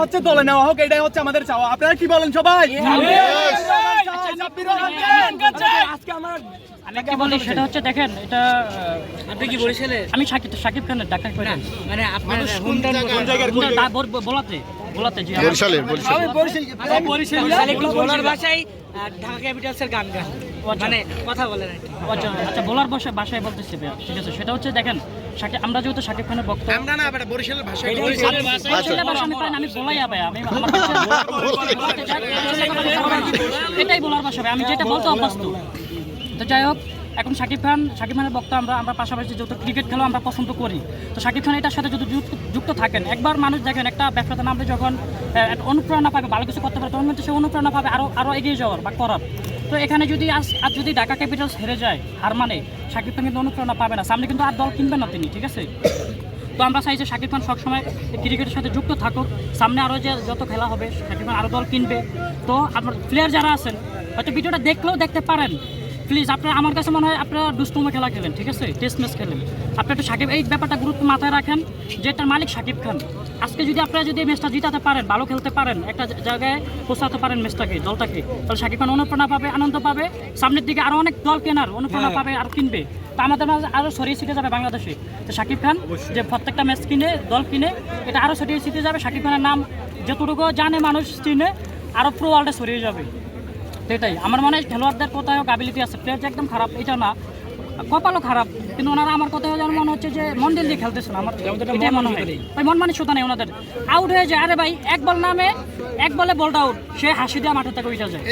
হচ্ছে দলে নেওয়া হোক, এটাই হচ্ছে আমাদের চাওয়া। আপনারা কি বলেন সবাই? আজকে আমি কি বলি সেটা হচ্ছে, দেখেন এটা আপনি কি বরিশালের? আমি শাকিব খানের ডাক্তার করে মানে আপনার কোন জায়গার বলাতে জি বরিশালের বরিশাল একটু বলার ভাষায় ঢাকা ক্যাপিটালসের গান গান মানে কথা বলেন আচ্ছা বলার ভাষায় বলতেছি ঠিক আছে। সেটা হচ্ছে দেখেন আমরা যেহেতু শাকিব খানের বক্তব্য আমরা না এটা বরিশালের ভাষায় আমি বলাই আবে আমি এটাই বলার ভাষা, আমি যেটা বলতে অভ্যস্ত। তো যাই হোক, এখন শাকিব খানের বক্তব্য আমরা পাশাপাশি যত ক্রিকেট খেলা আমরা পছন্দ করি, তো শাকিব খান এটার সাথে যদি যুক্ত থাকেন, একবার মানুষ দেখেন একটা ব্যবসাতে নামলে যখন অনুপ্রেরণা পাবে, ভালো কিছু করতে পারে, তখন কিন্তু সে অনুপ্রেরণা পাবে আরও এগিয়ে যাওয়ার বা করার। তো এখানে যদি আজ যদি ঢাকা ক্যাপিটালস হেরে যায়, হার মানে শাকিব খান কিন্তু অনুপ্রেরণা পাবে না, সামনে কিন্তু আর দল কিনবেন না তিনি, ঠিক আছে। তো আমরা চাই যে শাকিব খান সবসময় ক্রিকেটের সাথে যুক্ত থাকুক, সামনে আরও যে যত খেলা হবে শাকিব খান আরও দল কিনবে। তো আপনার প্লেয়ার যারা আছেন হয়তো ভিডিওটা দেখলেও দেখতে পারেন, প্লিজ আপনারা, আমার কাছে মনে হয় আপনারা দুষ্টুমো খেলা খেলেন, ঠিক আছে, টেস্ট ম্যাচ খেলেন, আপনি একটু শাকিব এই ব্যাপারটা গুরুত্ব মাথায় রাখেন যে এটার মালিক শাকিব খান। আজকে যদি আপনারা যদি ম্যাচটা জিতাতে পারেন, ভালো খেলতে পারেন, একটা জায়গায় পৌঁছাতে পারেন ম্যাচটাকে, দলটাকে, তাহলে শাকিব খান অনুপ্রেরণা পাবে, আনন্দ পাবে, সামনের দিকে আরও অনেক দল কেনার অনুপ্রেরণা পাবে, আর কিনবে। তো আমাদের মাঝে আরও ছড়িয়ে ছিটে যাবে বাংলাদেশে। তো শাকিব খান যে প্রত্যেকটা ম্যাচ কিনে, দল কিনে, এটা আরও ছড়িয়ে ছিটে যাবে। শাকিব খানের নাম যতটুকু জানে মানুষ চিনে, আরও প্রো ওয়ার্ল্ডে ছড়িয়ে যাবে। এটাই আমার মনে হয়। খেলোয়াড়দের কোথাও অ্যাবিলিটি আছে, প্লেয়ার যে একদম খারাপ এটা না, কপালও খারাপ, কিন্তু ওনারা আমার কোথাও যেন মনে হচ্ছে যে মন দিল দিয়ে খেলতেছে না, আমার এটাই মনে হয়। ওই মন মানে শোধা নেই ওনাদের, আউট হয়ে যায়, আরে ভাই এক বল নামে, এক বলে বলটা আউট, সে হাসি দিয়ে মাঠে থেকে উঠে যায়।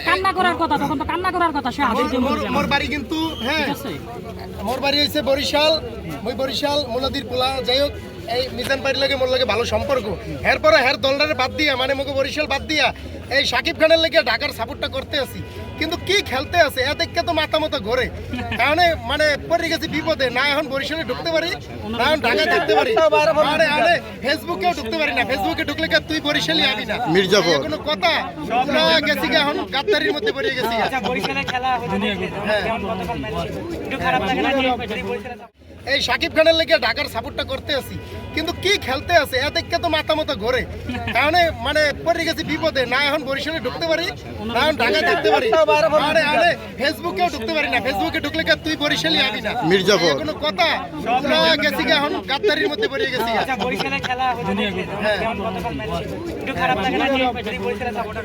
কান্না করার কথা, তখন তো কান্না করার কথা, সে হাসি দিয়ে মোর বাড়ি কিন্তু হ্যাঁ মোর বাড়ি হয়েছে বরিশাল, মই বরিশাল মোলাদির পোলা। যাই হোক, এই মিজান বাড়ির লাগে মোর লাগে ভালো সম্পর্ক, এরপরে হের দলটারে বাদ দিয়া, মানে মোকে বরিশাল বাদ দিয়া এই শাকিব খানের লেগে ঢাকার সাপোর্টটা করতে আসি, কিন্তু কি খেলতে আছে এ দেখে তো মাথা মতো ঘোরে। কারণ মানে পড়ে গেছি বিপদে, না এখন বরিশালে ঢুকতে পারি, না এখন ঢাকায় ঢুকতে পারি, আরে আরে ফেসবুকেও ঢুকতে পারি না। ফেসবুকে ঢুকলে তুই বরিশালি আবি না, মির্জাপুর কোনো কথা পুরো গেছি এখন গাদ্দারির মধ্যে পড়ে গেছি। এই শাকিব খানের লেগে ঢাকার সাপোর্টটা করতে আসি, কিন্তু কি খেলতে আছে এ দেখে তো মাথা মতো ঘোরে। কারণ মানে পড়ে গেছি বিপদে, না এখন বরিশালে ঢুকতে পারি, না এখন ঢাকায় ঢুকতে পারি, আরে আরে ফেসবুকেও ঢুকতে পারি না। ফেসবুকে ঢুকলে তুই বরিশালি আবি না, মির্জাপুর কোনো কথা পুরো গেছি এখন গাদ্দারির মধ্যে পড়ে গেছি।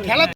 খেলা